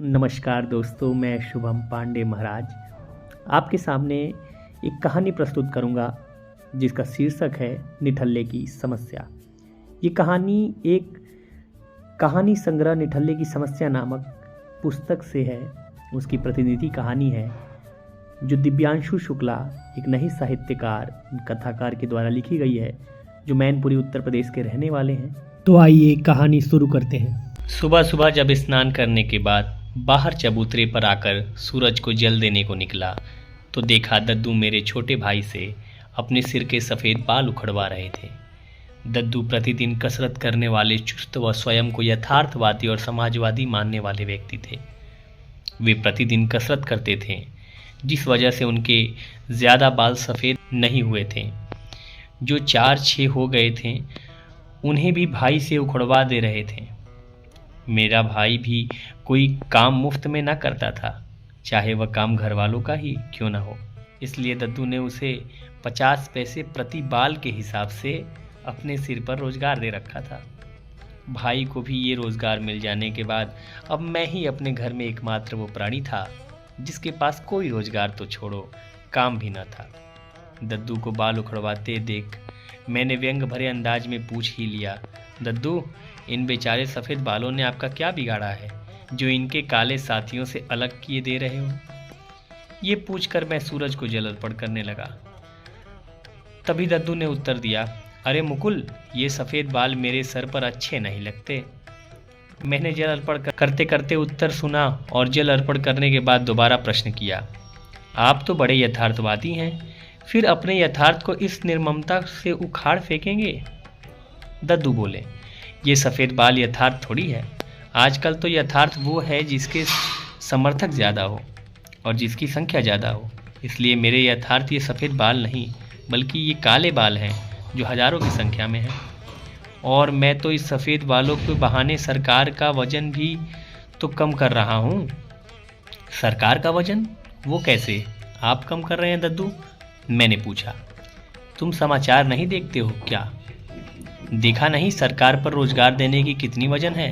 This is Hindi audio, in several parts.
नमस्कार दोस्तों, मैं शुभम पांडे महाराज आपके सामने एक कहानी प्रस्तुत करूंगा जिसका शीर्षक है निठल्ले की समस्या। ये कहानी एक कहानी संग्रह निठल्ले की समस्या नामक पुस्तक से है। उसकी प्रतिनिधि कहानी है जो दिव्यांशु शुक्ला, एक नए साहित्यकार कथाकार के द्वारा लिखी गई है, जो मैनपुरी उत्तर प्रदेश के रहने वाले हैं। तो आइए कहानी शुरू करते हैं। सुबह सुबह जब स्नान करने के बाद बाहर चबूतरे पर आकर सूरज को जल देने को निकला तो देखा दद्दू मेरे छोटे भाई से अपने सिर के सफ़ेद बाल उखड़वा रहे थे। दद्दू प्रतिदिन कसरत करने वाले चुस्त व स्वयं को यथार्थवादी और समाजवादी मानने वाले व्यक्ति थे। वे प्रतिदिन कसरत करते थे, जिस वजह से उनके ज़्यादा बाल सफ़ेद नहीं हुए थे। जो 4-6 हो गए थे उन्हें भी भाई से उखड़वा दे रहे थे। मेरा भाई भी कोई काम मुफ्त में ना करता था, चाहे वह काम घर वालों का ही क्यों ना हो। इसलिए दद्दू ने उसे 50 पैसे प्रति बाल के हिसाब से अपने सिर पर रोजगार दे रखा था। भाई को भी ये रोजगार मिल जाने के बाद अब मैं ही अपने घर में एकमात्र वो प्राणी था जिसके पास कोई रोजगार तो छोड़ो, काम भी न था। दद्दू को बाल उखड़वाते देख मैंने व्यंग भरे अंदाज में पूछ ही लिया, दद्दू, इन बेचारे सफ़ेद बालों ने आपका क्या बिगाड़ा है जो इनके काले साथियों से अलग किए दे रहे हो? ये पूछकर मैं सूरज को जल अर्पण करने लगा। तभी दद्दू ने उत्तर दिया, अरे मुकुल, ये सफ़ेद बाल मेरे सर पर अच्छे नहीं लगते। मैंने जल अर्पण करते करते उत्तर सुना और जल अर्पण करने के बाद दोबारा प्रश्न किया, आप तो बड़े यथार्थवादी हैं, फिर अपने यथार्थ को इस निर्ममता से उखाड़ फेंकेंगे? दद्दू बोले, ये सफ़ेद बाल यथार्थ थोड़ी है। आजकल तो यथार्थ वो है जिसके समर्थक ज़्यादा हो और जिसकी संख्या ज़्यादा हो। इसलिए मेरे यथार्थ ये सफ़ेद बाल नहीं बल्कि ये काले बाल हैं जो हज़ारों की संख्या में हैं। और मैं तो इस सफ़ेद बालों के बहाने सरकार का वजन भी तो कम कर रहा हूँ। सरकार का वजन? वो कैसे आप कम कर रहे हैं दद्दू? मैंने पूछा। तुम समाचार नहीं देखते हो क्या? देखा नहीं सरकार पर रोजगार देने की कितनी वजन है?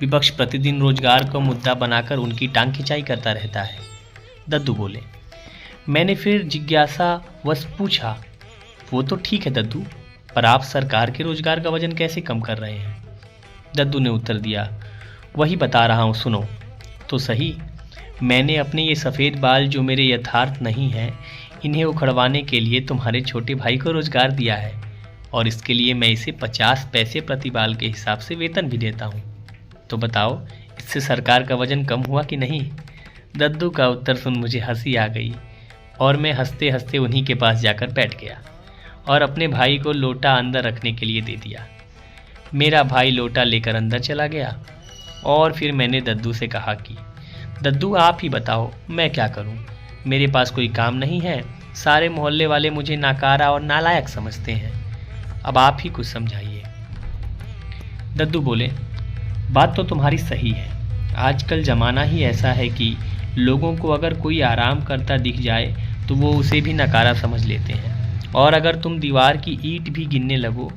विपक्ष प्रतिदिन रोजगार को मुद्दा बनाकर उनकी टांग खिंचाई करता रहता है। दद्दू बोले। मैंने फिर जिज्ञासावश पूछा, वो तो ठीक है दद्दू, पर आप सरकार के रोजगार का वजन कैसे कम कर रहे हैं? दद्दू ने उत्तर दिया, वही बता रहा हूँ, सुनो तो सही। मैंने अपने ये सफ़ेद बाल जो मेरे यथार्थ नहीं हैं, इन्हें उखड़वाने के लिए तुम्हारे छोटे भाई को रोजगार दिया है और इसके लिए मैं इसे 50 पैसे प्रति बाल के हिसाब से वेतन भी देता हूँ। तो बताओ, इससे सरकार का वजन कम हुआ कि नहीं? दद्दू का उत्तर सुन मुझे हंसी आ गई और मैं हंसते हंसते उन्हीं के पास जाकर बैठ गया और अपने भाई को लोटा अंदर रखने के लिए दे दिया। मेरा भाई लोटा लेकर अंदर चला गया और फिर मैंने दद्दू से कहा कि दद्दू, आप ही बताओ मैं क्या करूं? मेरे पास कोई काम नहीं है, सारे मोहल्ले वाले मुझे नाकारा और नालायक समझते हैं। अब आप ही कुछ समझाइए। दद्दू बोले, बात तो तुम्हारी सही है। आजकल ज़माना ही ऐसा है कि लोगों को अगर कोई आराम करता दिख जाए तो वो उसे भी नकारा समझ लेते हैं, और अगर तुम दीवार की ईंट भी गिनने लगो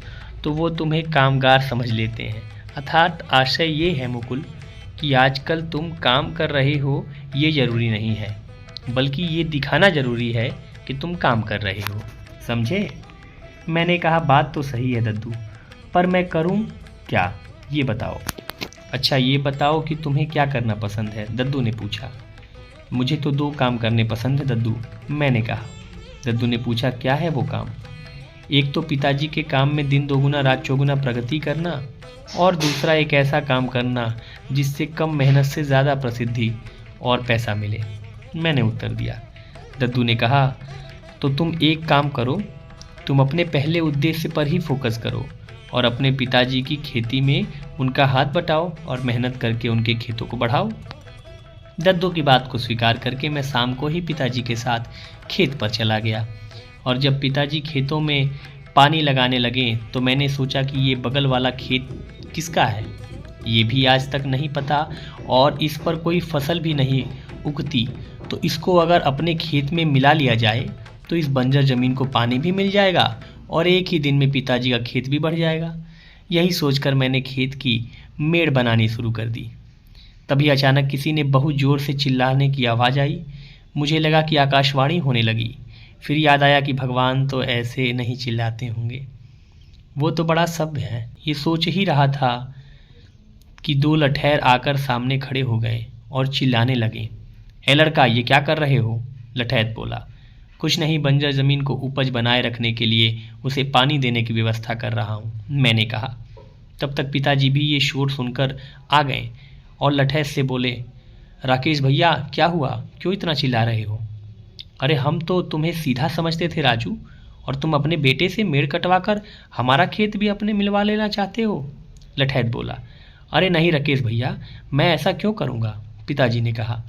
तो वो तुम्हें कामगार समझ लेते हैं। अर्थात आशय ये है मुकुल कि आजकल तुम काम कर रहे हो ये ज़रूरी नहीं है, बल्कि ये दिखाना ज़रूरी है कि तुम काम कर रहे हो, समझे? मैंने कहा, बात तो सही है दद्दू, पर मैं करूं क्या ये बताओ। अच्छा ये बताओ कि तुम्हें क्या करना पसंद है? दद्दू ने पूछा। मुझे तो 2 काम करने पसंद है दद्दू, मैंने कहा। दद्दू ने पूछा, क्या है वो काम? एक तो पिताजी के काम में दिन दोगुना रात चौगुना प्रगति करना, और दूसरा एक ऐसा काम करना जिससे कम मेहनत से ज़्यादा प्रसिद्धि और पैसा मिले। मैंने उत्तर दिया। दद्दू ने कहा, तो तुम एक काम करो, तुम अपने पहले उद्देश्य पर ही फोकस करो और अपने पिताजी की खेती में उनका हाथ बटाओ और मेहनत करके उनके खेतों को बढ़ाओ। दद्दू की बात को स्वीकार करके मैं शाम को ही पिताजी के साथ खेत पर चला गया, और जब पिताजी खेतों में पानी लगाने लगे तो मैंने सोचा कि ये बगल वाला खेत किसका है, ये भी आज तक नहीं पता, और इस पर कोई फसल भी नहीं उगती, तो इसको अगर अपने खेत में मिला लिया जाए तो इस बंजर ज़मीन को पानी भी मिल जाएगा और एक ही दिन में पिताजी का खेत भी बढ़ जाएगा। यही सोचकर मैंने खेत की मेड़ बनानी शुरू कर दी। तभी अचानक किसी ने बहुत ज़ोर से चिल्लाने की आवाज़ आई। मुझे लगा कि आकाशवाणी होने लगी। फिर याद आया कि भगवान तो ऐसे नहीं चिल्लाते होंगे, वो तो बड़ा सभ्य है। ये सोच ही रहा था कि दो लठैर आकर सामने खड़े हो गए और चिल्लाने लगे। ए लड़का, ये क्या कर रहे हो? लठैत बोला। कुछ नहीं, बंजर ज़मीन को उपज बनाए रखने के लिए उसे पानी देने की व्यवस्था कर रहा हूँ, मैंने कहा। तब तक पिताजी भी ये शोर सुनकर आ गए और लठैत से बोले, राकेश भैया, क्या हुआ? क्यों इतना चिल्ला रहे हो? अरे हम तो तुम्हें सीधा समझते थे राजू, और तुम अपने बेटे से मेड़ कटवा कर हमारा खेत भी अपने मिलवा लेना चाहते हो, लठैत बोला। अरे नहीं राकेश भैया, मैं ऐसा क्यों करूँगा, पिताजी ने कहा।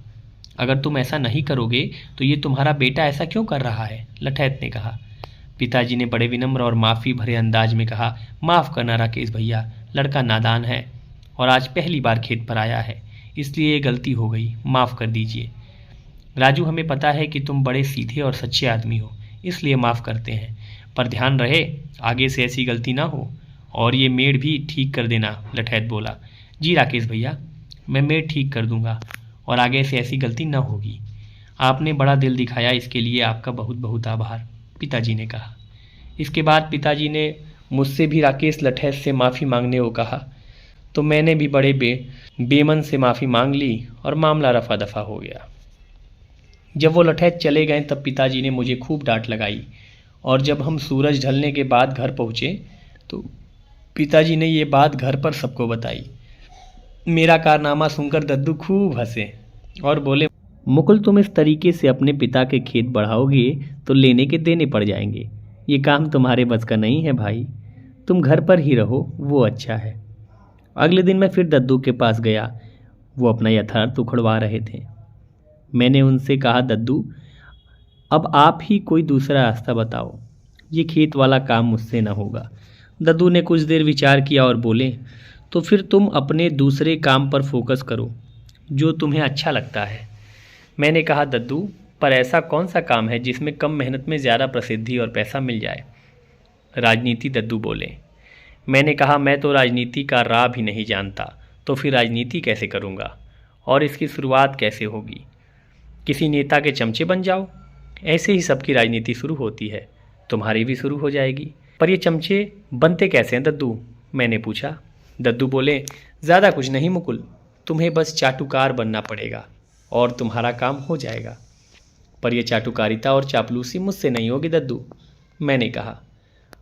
अगर तुम ऐसा नहीं करोगे तो ये तुम्हारा बेटा ऐसा क्यों कर रहा है, लठैत ने कहा। पिताजी ने बड़े विनम्र और माफ़ी भरे अंदाज में कहा, माफ़ करना राकेश भैया, लड़का नादान है और आज पहली बार खेत पर आया है, इसलिए ये गलती हो गई, माफ़ कर दीजिए। राजू, हमें पता है कि तुम बड़े सीधे और सच्चे आदमी हो, इसलिए माफ़ करते हैं, पर ध्यान रहे आगे से ऐसी गलती ना हो, और ये मेड़ भी ठीक कर देना, लठैत बोला। जी राकेश भैया, मैं मेड़ ठीक कर दूंगा और आगे से ऐसी गलती न होगी। आपने बड़ा दिल दिखाया, इसके लिए आपका बहुत बहुत आभार, पिताजी ने कहा। इसके बाद पिताजी ने मुझसे भी राकेश लठैत से माफ़ी मांगने को कहा, तो मैंने भी बड़े बेमन से माफ़ी मांग ली और मामला रफा दफा हो गया। जब वो लठैत चले गए तब पिताजी ने मुझे खूब डांट लगाई, और जब हम सूरज ढलने के बाद घर पहुँचे तो पिताजी ने ये बात घर पर सबको बताई। मेरा कारनामा सुनकर दद्दू खूब हंसे और बोले, मुकुल, तुम इस तरीके से अपने पिता के खेत बढ़ाओगे तो लेने के देने पड़ जाएंगे। ये काम तुम्हारे बस का नहीं है भाई, तुम घर पर ही रहो, वो अच्छा है। अगले दिन मैं फिर दद्दू के पास गया। वो अपना यथार्थ उखड़वा रहे थे। मैंने उनसे कहा, दद्दू, अब आप ही कोई दूसरा रास्ता बताओ, ये खेत वाला काम मुझसे न होगा। दद्दू ने कुछ देर विचार किया और बोले, तो फिर तुम अपने दूसरे काम पर फोकस करो, जो तुम्हें अच्छा लगता है। मैंने कहा, दद्दू, पर ऐसा कौन सा काम है जिसमें कम मेहनत में ज़्यादा प्रसिद्धि और पैसा मिल जाए? राजनीति, दद्दू बोले। मैंने कहा, मैं तो राजनीति का राह भी नहीं जानता, तो फिर राजनीति कैसे करूँगा, और इसकी शुरुआत कैसे होगी? किसी नेता के चमचे बन जाओ, ऐसे ही सबकी राजनीति शुरू होती है, तुम्हारी भी शुरू हो जाएगी। पर ये चमचे बनते कैसे हैं दद्दू, मैंने पूछा। दद्दू बोले, ज़्यादा कुछ नहीं मुकुल, तुम्हें बस चाटुकार बनना पड़ेगा और तुम्हारा काम हो जाएगा। पर यह चाटुकारिता और चापलूसी मुझसे नहीं होगी दद्दू, मैंने कहा।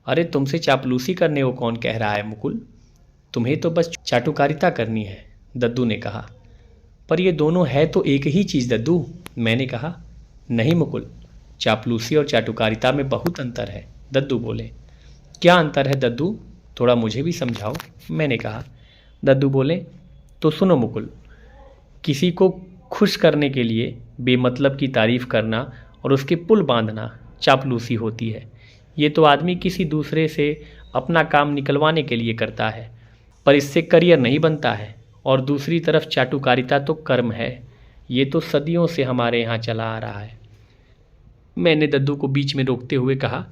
अरे तुमसे चापलूसी करने को कौन कह रहा है मुकुल, तुम्हें तो बस चाटुकारिता करनी है, दद्दू ने कहा। पर ये दोनों है तो एक ही चीज़ दद्दू, मैंने कहा। नहीं मुकुल, चापलूसी और चाटुकारिता में बहुत अंतर है, दद्दू बोले। क्या अंतर है दद्दू, थोड़ा मुझे भी समझाओ, मैंने कहा। दद्दू बोले, तो सुनो मुकुल, किसी को खुश करने के लिए बेमतलब की तारीफ़ करना और उसके पुल बांधना चापलूसी होती है। ये तो आदमी किसी दूसरे से अपना काम निकलवाने के लिए करता है, पर इससे करियर नहीं बनता है। और दूसरी तरफ चाटुकारिता तो कर्म है, ये तो सदियों से हमारे यहाँ चला आ रहा है। मैंने दद्दू को बीच में रोकते हुए कहा,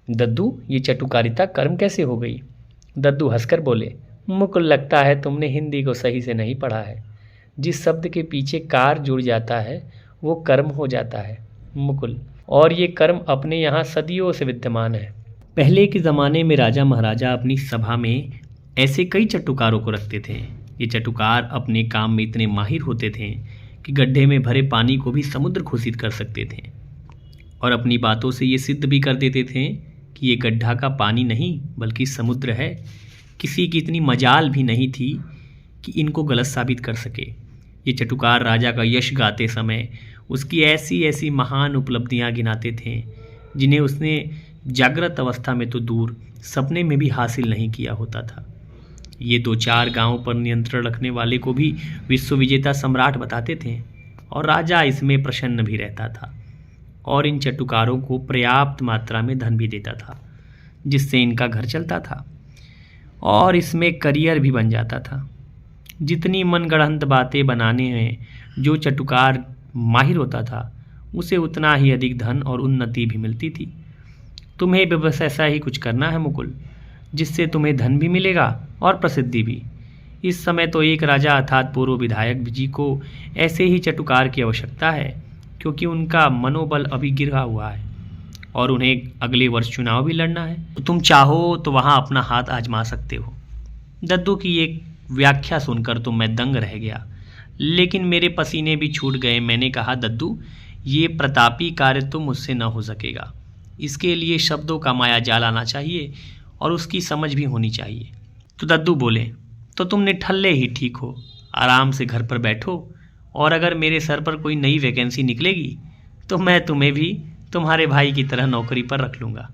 दद्दू, ये चाटुकारिता कर्म कैसे हो गई? दद्दू हंसकर बोले, मुकुल, लगता है तुमने हिंदी को सही से नहीं पढ़ा है। जिस शब्द के पीछे कार जुड़ जाता है वो कर्म हो जाता है मुकुल, और ये कर्म अपने यहाँ सदियों से विद्यमान है। पहले के ज़माने में राजा महाराजा अपनी सभा में ऐसे कई चटुकारों को रखते थे। ये चटुकार अपने काम में इतने माहिर होते थे कि गड्ढे में भरे पानी को भी समुद्र घोषित कर सकते थे, और अपनी बातों से ये सिद्ध भी कर देते थे कि ये गड्ढा का पानी नहीं बल्कि समुद्र है। किसी की इतनी मजाल भी नहीं थी कि इनको गलत साबित कर सके। ये चटुकार राजा का यश गाते समय उसकी ऐसी ऐसी महान उपलब्धियां गिनाते थे जिन्हें उसने जागृत अवस्था में तो दूर, सपने में भी हासिल नहीं किया होता था। ये 2-4 गांवों पर नियंत्रण रखने वाले को भी विश्व विजेता सम्राट बताते थे, और राजा इसमें प्रसन्न भी रहता था, और इन चटुकारों को पर्याप्त मात्रा में धन भी देता था, जिससे इनका घर चलता था और इसमें करियर भी बन जाता था। जितनी मनगढ़ंत बातें बनाने में जो चटुकार माहिर होता था, उसे उतना ही अधिक धन और उन्नति भी मिलती थी। तुम्हें भी बस ऐसा ही कुछ करना है मुकुल, जिससे तुम्हें धन भी मिलेगा और प्रसिद्धि भी। इस समय तो एक राजा अर्थात पूर्व विधायक जी को ऐसे ही चटुकार की आवश्यकता है, क्योंकि उनका मनोबल अभी गिरा हुआ है और उन्हें अगले वर्ष चुनाव भी लड़ना है। तो तुम चाहो तो वहाँ अपना हाथ आजमा सकते हो। दद्दू की एक व्याख्या सुनकर तो मैं दंग रह गया, लेकिन मेरे पसीने भी छूट गए। मैंने कहा, दद्दू, ये प्रतापी कार्य तो मुझसे न हो सकेगा। इसके लिए शब्दों का माया जाल आना चाहिए और उसकी समझ भी होनी चाहिए। तो दद्दू बोले, तो तुम निठल्ले ही ठीक हो, आराम से घर पर बैठो, और अगर मेरे सर पर कोई नई वैकेंसी निकलेगी तो मैं तुम्हें भी तुम्हारे भाई की तरह नौकरी पर रख लूँगा।